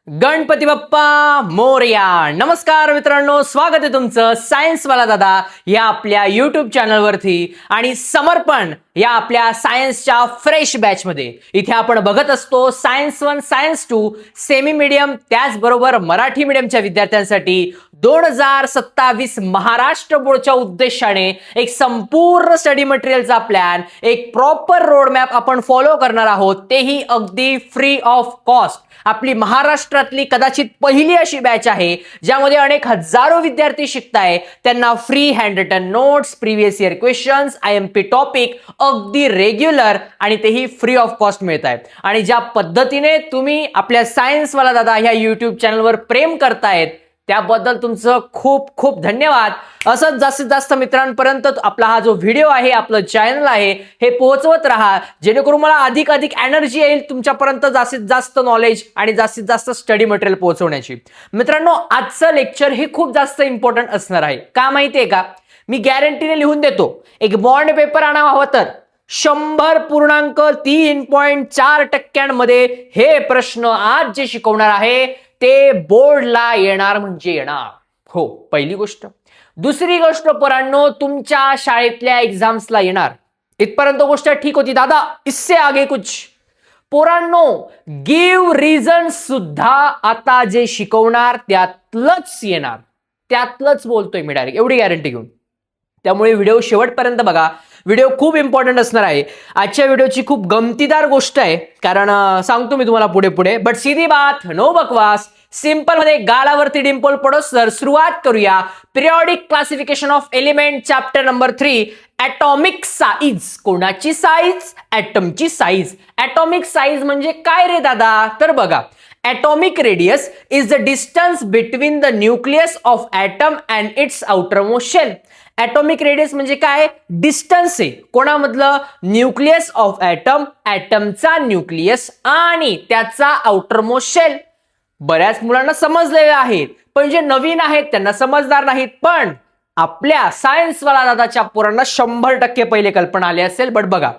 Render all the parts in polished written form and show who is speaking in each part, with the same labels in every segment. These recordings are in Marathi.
Speaker 1: गणपती बाप्पा मोरया. नमस्कार मित्रांनो, स्वागत आहे तुमचं सायन्सवाला दादा या आपल्या यूट्यूब चॅनलवरती आणि समर्पण या आपल्या सायन्सच्या फ्रेश बॅचमध्ये. इथे आपण बघत असतो सायन्स 1 सायन्स 2 सेमी मीडियम त्याचबरोबर मराठी मीडियमच्या विद्यार्थ्यांसाठी 2027 महाराष्ट्र बोर्डच्या उद्देशाने एक संपूर्ण स्टडी मटेरियलचा प्लॅन, एक प्रॉपर रोड मॅप आपण फॉलो करणार आहोत, तेही अगदी फ्री ऑफ कॉस्ट. आपली महाराष्ट्रातली कदाचित पहिली अशी बॅच आहे ज्यामध्ये अनेक हजारो विद्यार्थी शिकताय. त्यांना free hand written notes, previous year questions, IMP topic अगदी रेग्युलर आणि तेही फ्री ऑफ कॉस्ट मिळत आहे. आणि ज्या पद्धतीने तुम्ही आपल्या सायन्सवाला दादा ह्या यूट्यूब चॅनलवर प्रेम करतायत त्याबद्दल तुमचं खूप खूप धन्यवाद. असंच जास्तीत जास्त मित्रांपर्यंत आपला हा जो व्हिडिओ आहे, आपलं चॅनल आहे, हे पोहोचवत राहा, जेणेकरून मला अधिक एनर्जी येईल तुमच्यापर्यंत जास्तीत जास्त नॉलेज आणि जास्तीत जास्त स्टडी मटेरियल पोहोचवण्याची. मित्रांनो, आजचं लेक्चर हे खूप जास्त इम्पॉर्टंट असणार आहे. का माहितीये का? मी गॅरंटीने लिहून देतो, एक बॉन्ड पेपर आणावा हवा तर 100.3.4% हे प्रश्न आज जे शिकवणार आहे ते बोर्डला येणार म्हणजे येणार. हो, पहिली गोष्ट. दुसरी गोष्ट पोरांनो, तुमच्या शाळेतल्या एक्झाम्सला येणार. इथपर्यंत गोष्ट ठीक होती दादा, इससे आगे कुछ. पोरांनो, गिव्ह रिझन सुद्धा आता जे शिकवणार त्यातलंच येणार, त्यातलंच बोलतोय मी डायरेक्ट, एवढी गॅरंटी घेऊन. त्यामुळे व्हिडिओ शेवटपर्यंत बघा, व्हिडिओ खूप इम्पॉर्टंट असणार आहे. आजच्या व्हिडिओची खूप गमतीदार गोष्ट आहे, कारण सांगतो मी तुम्हाला पुढे पुढे. बट सीधी बात, नो बकवास, सिंपल मध्ये गालावरती डिंपल पडो सर. सुरुवात करूया. Periodic classification of element chapter number 3, atomic size. कोणाची साईज? ॲटमची साईज. ॲटॉमिक साईज म्हणजे काय रे दादा? तर बघा, atomic radius is the distance between the nucleus of atom and its outermost shell. atomic radius म्हणजे काय? डिस्टन्स आहे कोणामधलं? न्यूक्लियस ऑफ ॲटम, ॲटमचा न्यूक्लियस आणि त्याचा आउटरमोस्ट शेल. बऱ्याच मुलांना समजलेले आहेत, पण जे नवीन आहेत त्यांना समजणार नाहीत. पण आपल्या सायन्सवाला दादाच्या पोरांना 100% पहिले कल्पना आली असेल. बट बघा,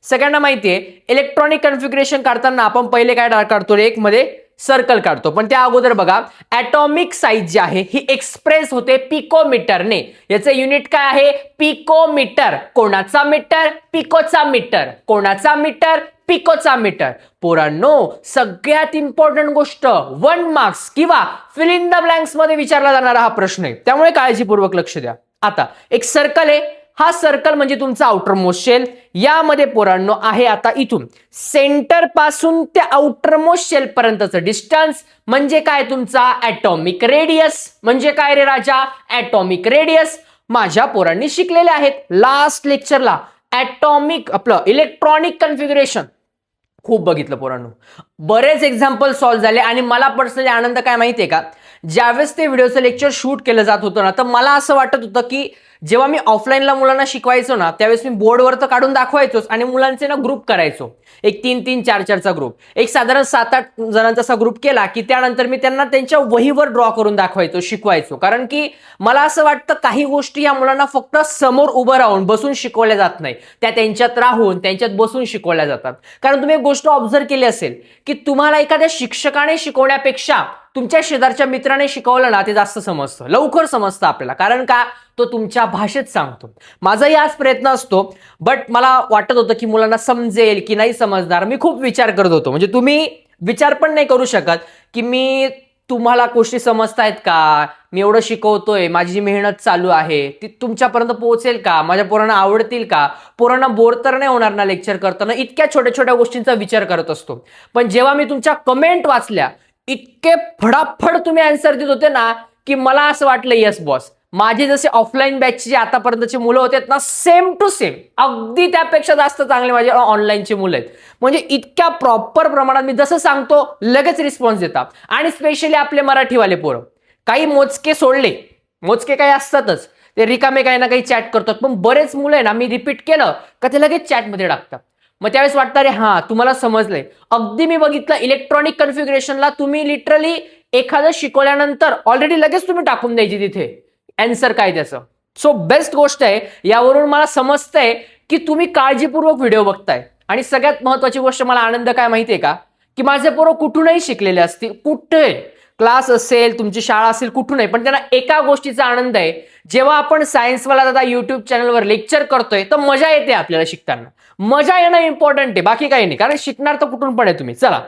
Speaker 1: सगळ्यांना माहितीये इलेक्ट्रॉनिक कन्फिगरेशन काढताना आपण पहिले काय काढतो? एक मध्ये सर्कल काढतो. पण त्या अगोदर बघा, ॲटॉमिक साईज जी आहे ही एक्सप्रेस होते पिकोमीटरने. याचं युनिट काय आहे? पिकोमीटर. कोणाचा मीटर? पिकोचा मीटर. कोणाचा मीटर? पिकोचा मीटर. पोरांनो, सगळ्यात इम्पॉर्टंट गोष्ट 1 मार्क्स किंवा फिल इन द ब्लँक्स मध्ये विचारला जाणारा हा प्रश्न आहे, त्यामुळे काळजीपूर्वक लक्ष द्या. आता एक सर्कल आहे, हा सर्कल म्हणजे तुमचा आउटरमोस्ट शेल. यामध्ये पोरांनो आहे आता इथून सेंटर पासून ते आउटरमोस्ट शेल पर्यंतचं डिस्टन्स म्हणजे काय? तुमचा ॲटॉमिक रेडियस. म्हणजे काय रे राजा? Atomic radius. माझ्या पोरांनी शिकलेले आहेत लास्ट लेक्चरला ॲटॉमिक, आपलं इलेक्ट्रॉनिक कन्फिगरेशन खूप बघितलं पोरांनो. बरेच एक्झाम्पल सॉल्व्ह झाले. आणि मला पर्सनली आनंद काय माहितीये का? ज्यावेळेस ते व्हिडिओचं लेक्चर शूट केलं जात होतं ना, तर मला असं वाटत होतं की जेव्हा मी ऑफलाईनला मुलांना शिकवायचो ना, त्यावेळेस मी बोर्डवर तर काढून दाखवायचोच आणि मुलांचे ना ग्रुप करायचो. एक 3-3, 4-4चा ग्रुप, एक साधारण 7-8 जणांचा असा ग्रुप केला की त्यानंतर मी त्यांना त्यांच्या वहीवर ड्रॉ करून दाखवायचो, शिकवायचो. कारण की मला असं वाटतं काही गोष्टी या मुलांना फक्त समोर उभं राहून बसून शिकवल्या जात नाही, त्या त्यांच्यात राहून त्यांच्यात बसून शिकवल्या जातात. कारण तुम्ही एक गोष्ट ऑब्झर्व केली असेल की तुम्हाला एखाद्या शिक्षकाने शिकवण्यापेक्षा तुमच्या शेजारच्या मित्राने शिकवलं ना, ते जास्त समजतं, लवकर समजतं आपल्याला. कारण का? तो तुमच्या भाषेत सांगतो. माझाही आज प्रयत्न असतो, बट मला वाटत होतं की मुलांना समजेल की नाही समजणार. मी खूप विचार करत होतो. म्हणजे तुम्ही विचार पण नाही करू शकत की मी तुम्हाला गोष्टी समजतायत का, मी एवढं शिकवतोय, माझी जी मेहनत चालू आहे ती तुमच्यापर्यंत पोहोचेल का, माझ्या पोरांना आवडतील का, पोरांना बोर तर नाही होणार ना लेक्चर करताना. इतक्या छोट्या छोट्या गोष्टींचा विचार करत असतो. पण जेव्हा मी तुमच्या कमेंट वाचल्या, इतके फडाफड तुम्ही आन्सर देत होते ना, की मला असं वाटलं येस बॉस, माझे जसे ऑफलाईन बॅचचे जे आतापर्यंतचे मुलं होते ना, सेम टू सेम, अगदी त्यापेक्षा जास्त चांगले माझे ऑनलाईनचे मुलं आहेत. म्हणजे इतक्या प्रॉपर प्रमाणात मी जसं सांगतो लगेच रिस्पॉन्स देतात. आणि स्पेशली आपले मराठीवाले पोरं, काही मोजके सोडले, मोजके काही असतातच, ते रिकामे काही ना काही चॅट करतात. पण बरेच मुलं आहे ना, मी रिपीट केलं का ते लगेच चॅटमध्ये टाकतात. मग त्यावेळेस वाटतं अरे हां, तुम्हाला समजलंय. अगदी मी बघितलं इलेक्ट्रॉनिक कन्फिगरेशनला तुम्ही लिटरली एखादं शिकवल्यानंतर ऑलरेडी लगेच तुम्ही टाकून द्यायची तिथे आन्सर काय त्याचं. सो बेस्ट गोष्ट आहे. यावरून मला समजतंय की तुम्ही काळजीपूर्वक व्हिडिओ बघताय. आणि सगळ्यात महत्वाची गोष्ट, मला आनंद काय माहितीये का, की माझे पोरं कुठूनही शिकलेले असतील, कुठे क्लास असेल, तुमची शाळा असेल, कुठूनही, पण त्यांना एका गोष्टीचा आनंद आहे, जेव्हा आपण सायन्सवाला दादा युट्यूब चॅनलवर लेक्चर करतोय तर मजा येते आपल्याला शिकताना. मजा येणं इम्पॉर्टंट आहे, बाकी काही नाही, कारण शिकणार तर कुठून पण आहे तुम्ही. चला,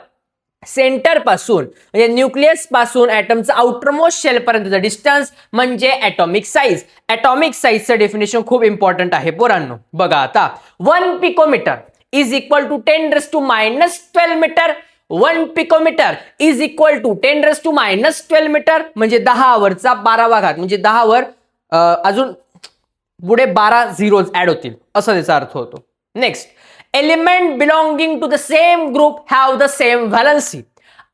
Speaker 1: सेंटर पासून म्हणजे न्यूक्लियस पासून ऍटमचं आउटरमोस्ट शेल पर्यंतचं डिस्टन्स म्हणजे ॲटॉमिक साईज. ॲटॉमिक साईजचं डेफिनेशन खूप इम्पॉर्टंट आहे पोरांनो. बघा आता, 1 picometer is equal to 10⁻12 meter. 1 picometer is equal to 10⁻12 meter म्हणजे 10 वरचा 12वा घात, म्हणजे 10 वर अजून पुढे 12 झिरोज ऍड होतील, असा त्याचा अर्थ होतो. Next, element belonging to the same group have the same valency.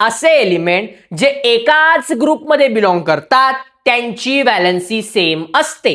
Speaker 1: असे एलिमेंट जे एकाच ग्रुपमध्ये बिलॉंग करतात त्यांची व्हॅलन्सी सेम असते.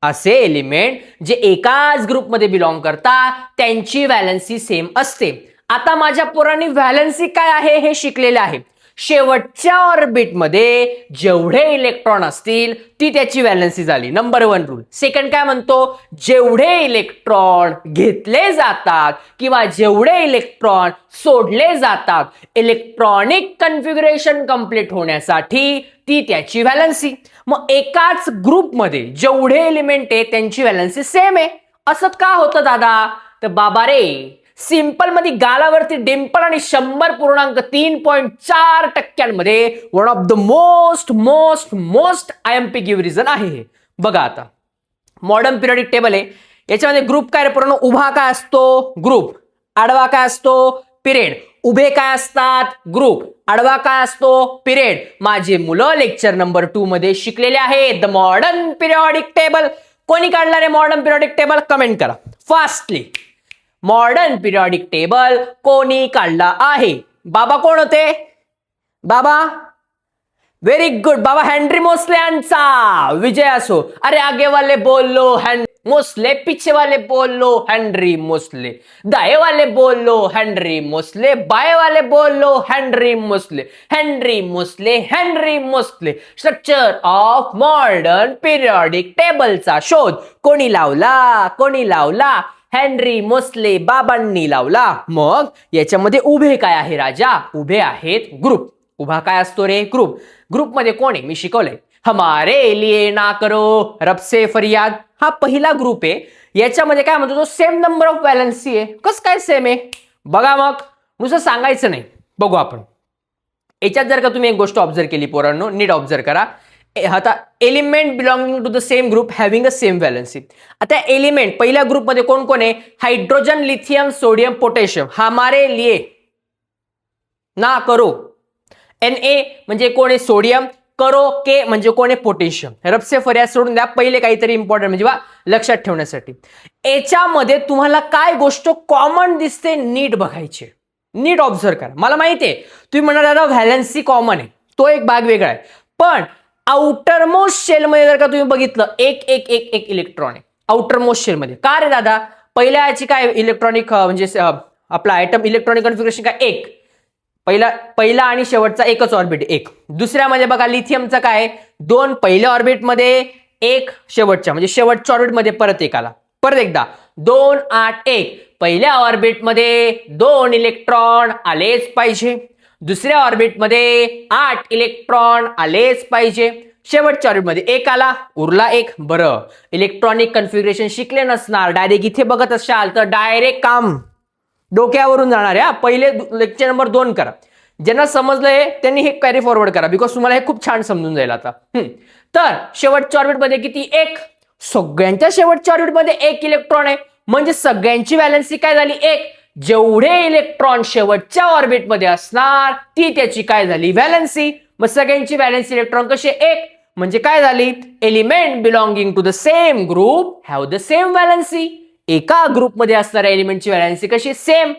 Speaker 1: असे एलिमेंट जे एकाच ग्रुपमध्ये बिलॉंग करतात त्यांची व्हॅलन्सी सेम असते. आता माझ्या पोरांनी व्हॅलन्सी काय आहे हे शिकलेले आहे. शेवटच्या ऑर्बिटमध्ये जेवढे इलेक्ट्रॉन असतील ती त्याची व्हॅलन्सी झाली, नंबर 1 रूल. सेकंड काय म्हणतो, जेवढे इलेक्ट्रॉन घेतले जातात किंवा जेवढे इलेक्ट्रॉन सोडले जातात इलेक्ट्रॉनिक कन्फिगरेशन कंप्लीट होण्यासाठी ती त्याची व्हॅलन्सी. मग एकाच ग्रुपमध्ये जेवढे एलिमेंट आहे त्यांची व्हॅलन्सी सेम आहे. असं का होतं दादा? तर बाबा रे, सिंपल मध्ये गालावरती डिंपल आणि 100.3.4% one of the most most most IMP give reason आहे हे. बघा आता, मॉडर्न पिरियडिक टेबल आहे, याच्यामध्ये ग्रुप काय रे पूर्ण, उभा काय असतो ग्रुप, आडवा काय असतो पिरियड. उभे काय असतात ग्रुप, आडवा काय असतो पिरियड. माझे मुलं लेक्चर नंबर 2 मध्ये शिकलेले आहेत द मॉडर्न पिरियडिक टेबल. कोणी काढला रे मॉडर्न पिरियडिक टेबल? कमेंट करा फास्टली. मॉडर्न पिरियडिक टेबल कोणी काढला आहे? बाबा कोण होते? बाबा व्हेरी गुड, बाबा हेनरी मोस्ले यांचा विजय असो. अरे आगे वाले बोलो मोस्ले, पीछे वाले बोलो हेनरी मोस्ले, दाएं वाले बोलो हेनरी मोस्ले, बाएं वाले बोलो Henry Moseley. Henry Moseley, Henry Moseley. Structure of modern periodic टेबलचा शोध कोणी लावला? कोणी लावला? हेनरी मोस्ले बाबांनी लावला. मग याच्यामध्ये उभे काय आहे राजा? उभे आहेत ग्रुप. उभा काय असतो रे? ग्रुप. ग्रुपमध्ये कोण आहे? मी शिकवलंय, हमारे लिए ना करो रब से फरियाद, हा पहिला ग्रुप आहे. याच्यामध्ये काय म्हणतो, तो सेम नंबर ऑफ व्हॅलन्सी आहे. कसं काय सेम आहे? बघा, मग नुसतं सांगायचं नाही, बघू आपण. याच्यात जर का तुम्ही एक गोष्ट ऑब्झर्व केली पोरांनो, नीट ऑब्झर्व करा. आता element belonging to the same group having a same valency. आता एलिमेंट पहिल्या ग्रुपमध्ये कोण कोण आहे? Hydrogen, lithium, sodium, potassium. हमारे लिए ना करो. Na म्हणजे कोण आहे? सोडियम. करो के म्हणजे कोण आहे? पोटॅशियम. रबसे फरियाद सोडून द्या, पहिले काहीतरी इम्पॉर्टंट म्हणजे लक्षात ठेवण्यासाठी. याच्यामध्ये तुम्हाला काय गोष्ट कॉमन दिसते नीट बघायची, नीट ऑब्झर्व करा. मला माहिती आहे तुम्ही म्हणाल दादा व्हॅलन्सी कॉमन आहे, तो एक भाग वेगळा आहे, पण आउटर मोस्ट शेल मध्ये जर का तुम्ही बघितलं एक एक एक एक इलेक्ट्रॉन आहे आउटर मोस्ट शेल मध्ये. का रे दादा? पहिल्या याची काय इलेक्ट्रॉनिक म्हणजे आपला आयटम इलेक्ट्रॉनिक कन्फिगरेशन काय? एक. पहिला आणि शेवटचा एकच ऑर्बिट एक. दुसऱ्यामध्ये बघा लिथियमचा काय? 2 पहिल्या ऑर्बिटमध्ये, 1 शेवटच्या, म्हणजे शेवटच्या ऑर्बिटमध्ये परत एक आला. परत एकदा 2 8 1. पहिल्या ऑर्बिटमध्ये 2 इलेक्ट्रॉन आलेच पाहिजे, दुसऱ्या ऑर्बिटमध्ये 8 इलेक्ट्रॉन आलेच पाहिजे, शेवटच्या ऑर्बिटमध्ये 1 आला, उरला 1. बरं, इलेक्ट्रॉनिक कन्फिगरेशन शिकले नसणार, डायरेक्ट इथे बघत असाल तर डायरेक्ट काम डोक्यावरून जाणार आहे. पहिले लेक्चर नंबर 2 करा. ज्यांना समजलंय त्यांनी हे कॅरी फॉरवर्ड करा, बिकॉज तुम्हाला हे खूप छान समजून जाईल आता. तर शेवटच्या ऑर्बिटमध्ये किती? 1. सगळ्यांच्या शेवटच्या ऑर्बिटमध्ये 1 इलेक्ट्रॉन आहे, म्हणजे सगळ्यांची व्हॅलन्सी काय झाली? 1. जेवढे इलेक्ट्रॉन शेवटच्या ऑर्बिटमध्ये असणार ती त्याची काय झाली? व्हॅलन्सी. मग सगळ्यांची व्हॅलन्सी इलेक्ट्रॉन कसे? 1. म्हणजे काय झाली? Element belonging to the same group have the same valency. एका ग्रुपमध्ये असणाऱ्या एलिमेंटची व्हॅलन्सी कशी? सेम.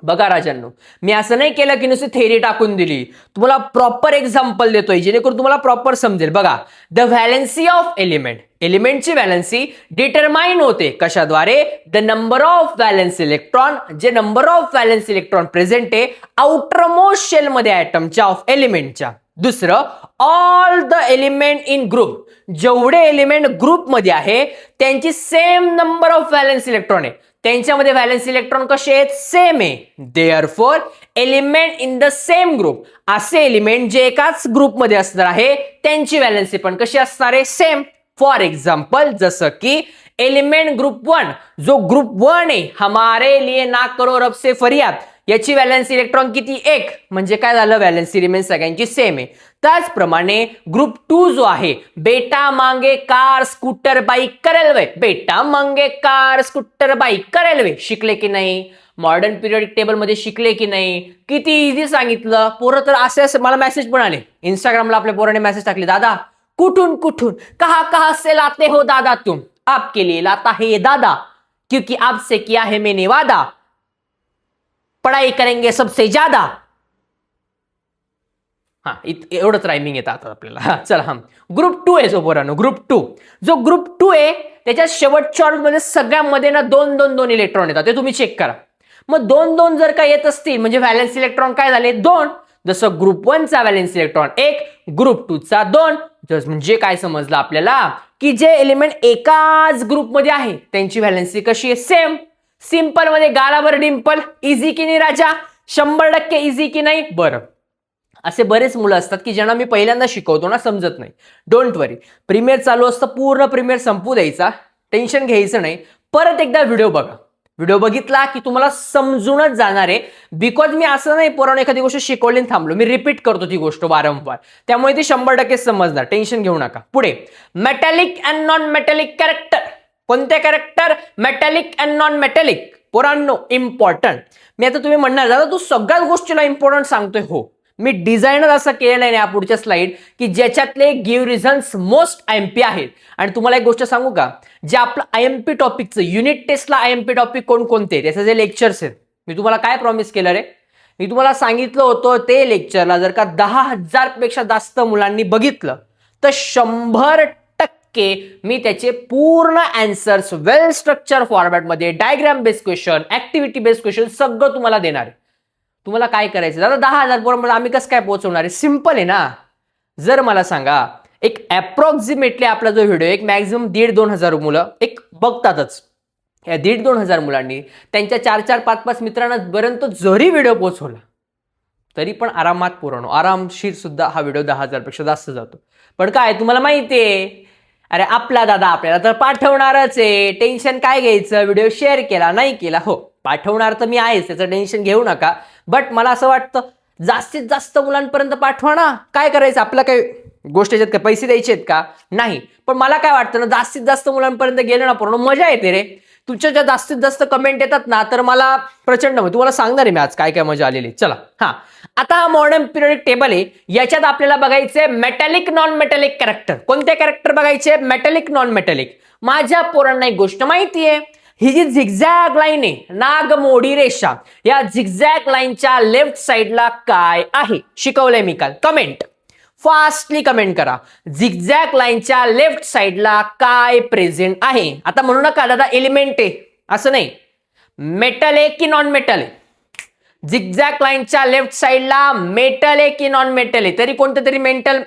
Speaker 1: बघा राजांनो, मी असं नाही केलं की नुसती थेरी टाकून दिली, तुम्हाला प्रॉपर एक्झाम्पल देतोय जेणेकरून तुम्हाला प्रॉपर समजेल. बघा, द व्हॅलन्सी ऑफ एलिमेंट, एलिमेंटची व्हॅलन्सी डिटरमाइन होते कशाद्वारे? The number of valence electron, जे number of valence electron present आहे आउटर मोस्ट शेल मध्ये ऍटमच्या ऑफ एलिमेंटच्या. दुसरं, all the element in group, जेवढे एलिमेंट ग्रुपमध्ये आहे त्यांची same number of valence electron आहे, त्यांच्यामध्ये व्हॅलेन्स इलेक्ट्रॉन कसे आहेत, सेम आहे. Therefore element in the same group, असे एलिमेंट जे एकाच ग्रुपमध्ये असणार आहे त्यांची व्हॅलेन्सी पण कशी असणार आहे, सेम. फॉर एक्झाम्पल, जसं की एलिमेंट ग्रुप 1, जो ग्रुप 1 आहे, हमारे लिए ना करो रब से फरियाद, याची व्हॅलेन्सी इलेक्ट्रॉन किती, 1, म्हणजे काय झालं, व्हॅलेन्सी रिमेन सगळ्यांची सेम आहे. त्याचप्रमाणे ग्रुप 2 जो आहे, बेटा मांगे कार स्कूटर बाईक करेलवे, बेटा मांगे कार स्कूटर बाईक करेलवे, शिकले की नाही, मॉडर्न पिरियडिक टेबल मध्ये शिकले की नाही, किती इझी सांगितलं. पोरं तर असे मला मेसेज पण आले, इंस्टाग्रामला आपल्या पोराने मेसेज टाकले, दादा कुठून कुठून कहा कहा से लाते हो दादा तुम, आपके लिए लाता है ये दादा, क्योंकि आपसे किया है मैंने वादा, पढ़ाई करेंगे सबसे ज्यादा. हा, एवढंच रायमिंग येतं आता आपल्याला. चला, हा ग्रुप 2 आहे जो पोरांनो, ग्रुप 2, जो ग्रुप 2 आहे त्याच्या शेवटच्या ऑर्डरमध्ये सगळ्यामध्ये ना 2-2-2 इलेक्ट्रॉन येतात, ते तुम्ही चेक करा. मग 2-2 जर का येत असतील म्हणजे व्हॅलेन्स इलेक्ट्रॉन काय झाले, 2. जसं ग्रुप 1चा व्हॅलेन्स इलेक्ट्रॉन 1, ग्रुप 2चा 2. म्हणजे काय समजलं आपल्याला, की जे एलिमेंट एकाच ग्रुपमध्ये आहे त्यांची व्हॅलेन्सी कशी आहे, सेम. सिंपल मध्ये गालावर डिंपल, इझी की नाही राजा, 100% इझी की नाही. बरं, असे बरेच मुलं असतात की ज्यांना मी पहिल्यांदा शिकवतो ना समजत नाही. डोंट वरी, प्रीमियर चालू असतं, पूर्ण प्रीमियर संपू द्यायचा, टेन्शन घ्यायचं नाही. परत एकदा व्हिडिओ बघा, व्हिडिओ बघितला की तुम्हाला समजूनच जाणार आहे. बिकॉज मी असं नाही पोरांना एखादी गोष्ट शिकवली थांबलो, मी रिपीट करतो ती गोष्ट वारंवार, त्यामुळे ती 100% समजणार, टेन्शन घेऊ नका. पुढे, metallic and non metallic character. कोणते character, metallic and non metallic. पोरांनो इम्पॉर्टंट. मी आता तुम्ही म्हणणार दादा तू सगळ्याच गोष्टीला इम्पॉर्टंट सांगतोय, हो, मी डिझाईनर असं केलेलं आहे या पुढच्या स्लाइड की ज्याच्यातले गिव्ह रिझन्स मोस्ट आयएमपी आहेत. आणि तुम्हाला एक गोष्ट सांगू का, जे आपलं आयएमपी टॉपिकचं युनिट टेस्टला आयएमपी टॉपिक कोणकोणते, त्याचे जे लेक्चर्स आहेत, मी तुम्हाला काय प्रॉमिस केलं रे, मी तुम्हाला सांगितलं होतं ते लेक्चरला जर का 10,000 पेक्षा जास्त मुलांनी बघितलं तर 100% मी त्याचे पूर्ण आन्सर्स वेल स्ट्रक्चर फॉर्मॅटमध्ये, diagram based question, activity based question सगळं तुम्हाला देणार आहे. तुम्हाला काय करायचं दादा, 10,000 पोरांमध्ये आम्ही कसं काय पोहोचवणार आहे, सिंपल आहे ना. जर मला सांगा, एक अप्रॉक्सिमेटली आपला जो व्हिडिओ एक मॅक्झिमम 1,500-2 हजार मुलं एक बघतातच, या 1,500-2 हजार मुलांनी त्यांच्या 4-4, 5-5 मित्रांना पर्यंत जरी व्हिडिओ पोहोचवला तरी पण आरामात पुरवणं, आरामशीर सुद्धा हा व्हिडिओ 10,000 पेक्षा जास्त जातो. पण काय तुम्हाला माहिती आहे, अरे आपला दादा आपल्याला तर पाठवणारच आहे, टेन्शन काय घ्यायचं, व्हिडिओ शेअर केला नाही केला, हो पाठवणार तर मी आहेच, त्याचं टेन्शन घेऊ नका. बट मला असं वाटतं जास्तीत जास्त मुलांपर्यंत पाठवा ना, काय करायचं आपलं, काय गोष्ट याच्यात का पैसे द्यायचे आहेत का, नाही. पण मला काय वाटतं ना, जास्तीत जास्त मुलांपर्यंत गेलं ना पूर्ण मजा येते रे. तुमच्या ज्या जास्तीत जास्त कमेंट येतात ना तर मला प्रचंड, तुम्हाला सांगणार आहे मी आज काय काय मजा आलेली. चला, हा आता हा मॉडर्न पिरियडिक टेबल आहे, याच्यात आपल्याला बघायचंय मेटॅलिक नॉन मेटॅलिक कॅरेक्टर. कोणते कॅरेक्टर बघायचे, मेटॅलिक नॉन मेटॅलिक. माझ्या पोरांना एक गोष्ट माहिती आहे, ही जी झिगझॅग लाईन आहे, नागमोडी रेषा, या झिगझॅग लाईनच्या लेफ्ट साइडला काय आहे, शिकवलंय मी काल. कमेंट फास्टली कमेंट करा, झिगझॅग लाईनच्या लेफ्ट साइडला काय प्रेझेंट आहे. आता म्हणू नका दादा एलिमेंट आहे, असं नाही, मेटल आहे की नॉन मेटल आहे. झिगझॅग लाईनच्या लेफ्ट साइडला मेटल आहे की नॉन मेटल आहे, तरी कोणतं तरी मेंटल,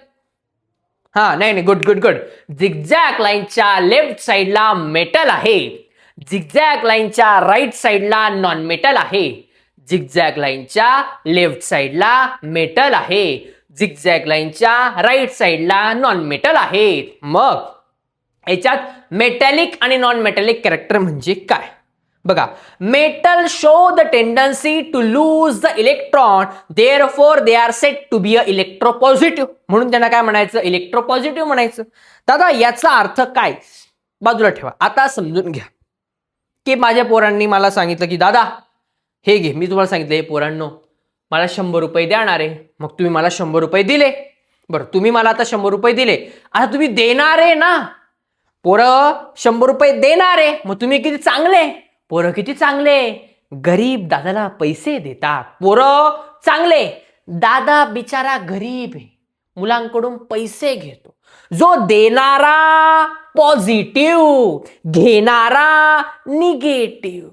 Speaker 1: हा नाही नाही, गुड गुड गुड. झिगझॅग लाईनच्या लेफ्ट साइडला मेटल आहे, झिगझॅग लाईनच्या राईट साइडला नॉन मेटल आहे. झिगझॅग लाईनच्या लेफ्ट साइडला मेटल आहे, झिगझॅग लाईनच्या राईट साइडला नॉन मेटल आहे. मग याच्यात मेटॅलिक आणि नॉन मेटॅलिक कॅरेक्टर म्हणजे काय बघा. Metal show the tendency to lose the electron, therefore they are set to be a electropositive, म्हणून त्यांना काय म्हणायचं, इलेक्ट्रोपॉझिटिव्ह म्हणायचं. दादा याचा अर्थ काय, बाजूला ठेवा, आता समजून घ्या. की माझ्या पोरांनी मला सांगितलं की दादा हे घे, मी तुम्हाला सांगितलं हे पोरांनो मला 100 रुपये देणार आहे, मग तुम्ही मला 100 रुपये दिले. बरं, तुम्ही मला आता 100 रुपये दिले, आता तुम्ही देणार आहे ना, पोरं 100 रुपये देणार आहे, मग तुम्ही किती चांगले, पोरं किती चांगले, गरीब दादाला पैसे देतात, पोरं चांगले, दादा बिचारा गरीब आहे, मुलांकडून पैसे घेतो. जो देणारा पॉझिटिव्ह, घेणारा निगेटिव्ह.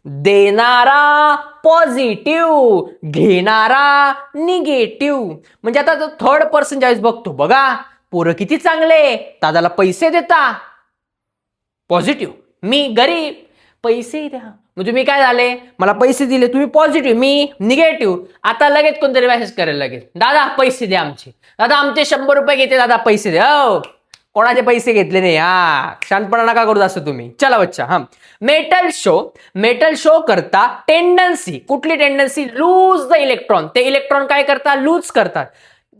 Speaker 1: देणारा पॉझिटिव्ह, घेणारा निगेटिव्ह. म्हणजे आता थर्ड पर्सन ज्यावेळेस बघतो, बघा पोरं किती चांगले, दादाला पैसे देता, पॉझिटिव्ह. मी गरीब, पैसे द्या. मग तुम्ही काय झाले, मला पैसे दिले, तुम्ही पॉझिटिव्ह, मी निगेटिव्ह. आता लगेच कोणतरी मेसेज करेल, लगेच दादा पैसे द्या आमचे, दादा आमचे 100 रुपये घेते, दादा पैसे द्या. हो, कोणाचे पैसे घेतले नाही. हा, शांतपणा नका करू असं तुम्ही. चला बच्चा. हा, मेटल शो करता टेंडन्सी. कुठली टेंडन्सी? Loose the electron. ते इलेक्ट्रॉन काय करतात? लूज करतात.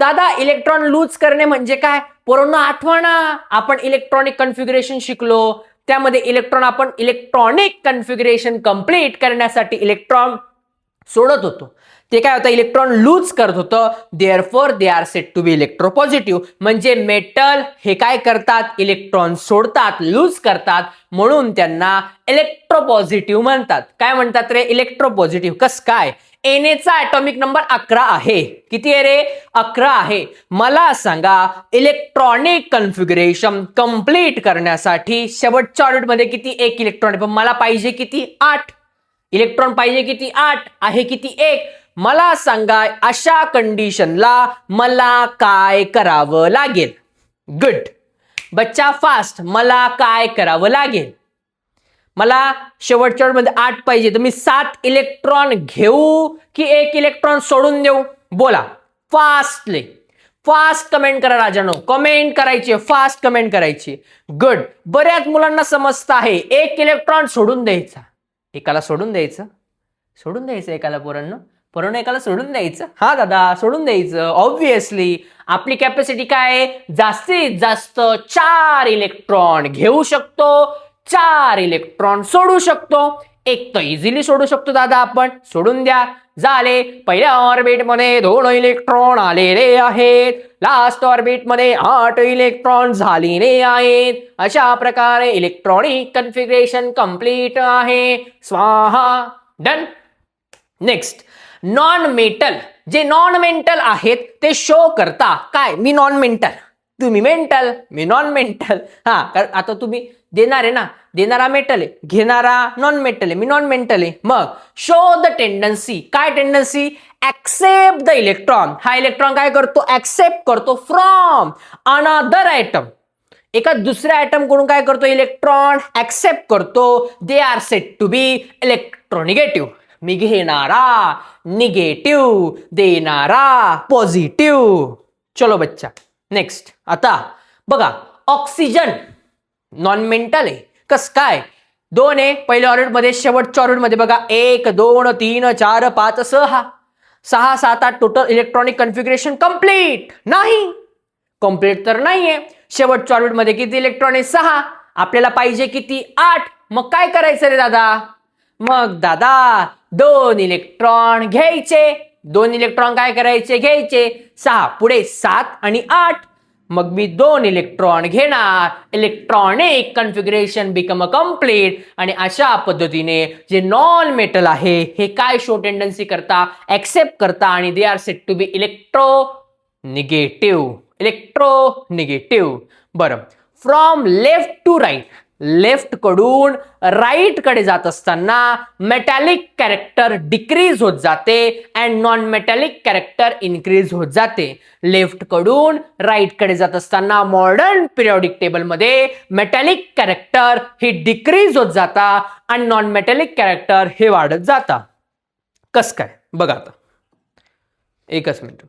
Speaker 1: दादा इलेक्ट्रॉन लूज करणे म्हणजे काय? पोरांनो आठवा ना, आपण इलेक्ट्रॉनिक कन्फिगरेशन शिकलो, त्यामध्ये आपण इलेक्ट्रॉनिक कन्फिगरेशन कंप्लीट करण्यासाठी इलेक्ट्रॉन सोडत होतो. ते काय होतं? इलेक्ट्रॉन लूज करत होतं. Therefore they are said to be electropositive. म्हणजे मेटल हे काय करतात? इलेक्ट्रॉन सोडतात, लूज करतात, म्हणून त्यांना इलेक्ट्रोपॉझिटिव्ह म्हणतात. काय म्हणतात रे? इलेक्ट्रोपॉझिटिव्ह. कस काय? एनएचा ॲटॉमिक नंबर 11 आहे. किती आहे रे? 11 आहे. मला सांगा इलेक्ट्रॉनिक कन्फिगरेशन कंप्लीट करण्यासाठी शेवटच्या ऑर्बिटमध्ये किती? 1 इलेक्ट्रॉन. पण मला पाहिजे किती? 8 इलेक्ट्रॉन पाहिजे. किती? 8 आहे. किती? 1. मला सांगा अशा कंडिशनला मला काय करावं लागेल? गुड बच्चा, फास्ट. मला काय करावं लागेल? मला शेवटच्या मध्ये 8 पाहिजे, तर मी 7 इलेक्ट्रॉन घेऊ की 1 इलेक्ट्रॉन सोडून देऊ? बोला फास्टली. फास्ट कमेंट करा राजानो, कमेंट करायची, फास्ट कमेंट करायची. गुड. बऱ्याच मुलांना समजतं आहे 1 इलेक्ट्रॉन सोडून द्यायचा. एकाला सोडून द्यायचं, सोडून द्यायचं एकाला. पोरांनो एकाला सोडून द्यायचं. हा दादा सोडून द्यायचं. ऑब्व्हियसली आपली कॅपॅसिटी काय? जास्तीत जास्त 4 इलेक्ट्रॉन घेऊ शकतो, 4 इलेक्ट्रॉन सोडू शकतो. 1 तर इझिली सोडू शकतो दादा आपण. सोडून द्या. झाले. पहिल्या ऑर्बिटमध्ये 2 इलेक्ट्रॉन आलेले आहेत, लास्ट ऑर्बिटमध्ये 8 इलेक्ट्रॉन झालेले आहेत. अशा प्रकारे इलेक्ट्रॉनिक कन्फिगरेशन कंप्लीट आहे. स्वाहा. डन. Next, non metal. जे नॉन मेंटल आहेत ते शो करता काय? मी नॉन मेंटल, तुम्ही मेंटल, मी नॉन मेंटल. हा, कारण आता तुम्ही देणार आहे ना, देणारा मेटल आहे, घेणारा नॉन मेटल आहे, मी नॉन मेंटल आहे. मग शो द टेंडन्सी. काय टेंडन्सी? Accept the electron. हा इलेक्ट्रॉन काय करतो? ऍक्सेप्ट करतो फ्रॉम अनदर ॲटम. एका दुसऱ्या ॲटम कडून काय करतो? इलेक्ट्रॉन ऍक्सेप्ट करतो. दे आर सेड टू बी इलेक्ट्रोनिगेटिव्ह. मी घेणारा निगेटिव्ह, देणारा पॉझिटिव्ह. चलो बच्चा. नेक्स्ट. आता बघा ऑक्सिजन नॉन मेंटल आहे. कस काय? 2 आहे पहिल्या ऑर्बिटमध्ये, शेवटच्या ऑर्बिटमध्ये बघा 1 2 3 4 5 6 6 7 8 टोटल इलेक्ट्रॉनिक कन्फिगरेशन कंप्लीट नाही. कंप्लीट तर नाहीये. शेवटच्या ऑर्बिटमध्ये किती इलेक्ट्रॉन आहे? 6. आपल्याला पाहिजे किती? 8. मग काय करायचं रे दादा? मग दादा 2 इलेक्ट्रॉन घ्यायचे. 2 इलेक्ट्रॉन काय करायचे? घ्यायचे. 6 पुढे 7 आणि 8. मग मी 2 इलेक्ट्रॉन घेणार. Electronic configuration become a complete. आणि अशा पद्धतीने जे नॉन मेटल आहे हे काय शो टेंडन्सी करता? ऍक्सेप्ट करता आणि they are said to be electronegative. Electronegative. बरं, from left to right. Left कडून राईट कडे जात असताना मेटॅलिक कॅरेक्टर डिक्रीज होत जाते and non metallic character increase होत जाते. लेफ्ट कडून राईट कडे जात असताना मॉडर्न पिरियॉडिक टेबल मध्ये मेटॅलिक कॅरेक्टर हे डिक्रीज होत जाता आणि नॉन मेटॅलिक कॅरेक्टर हे वाढत जाता. कस काय? बघा आता एकच मिनिट.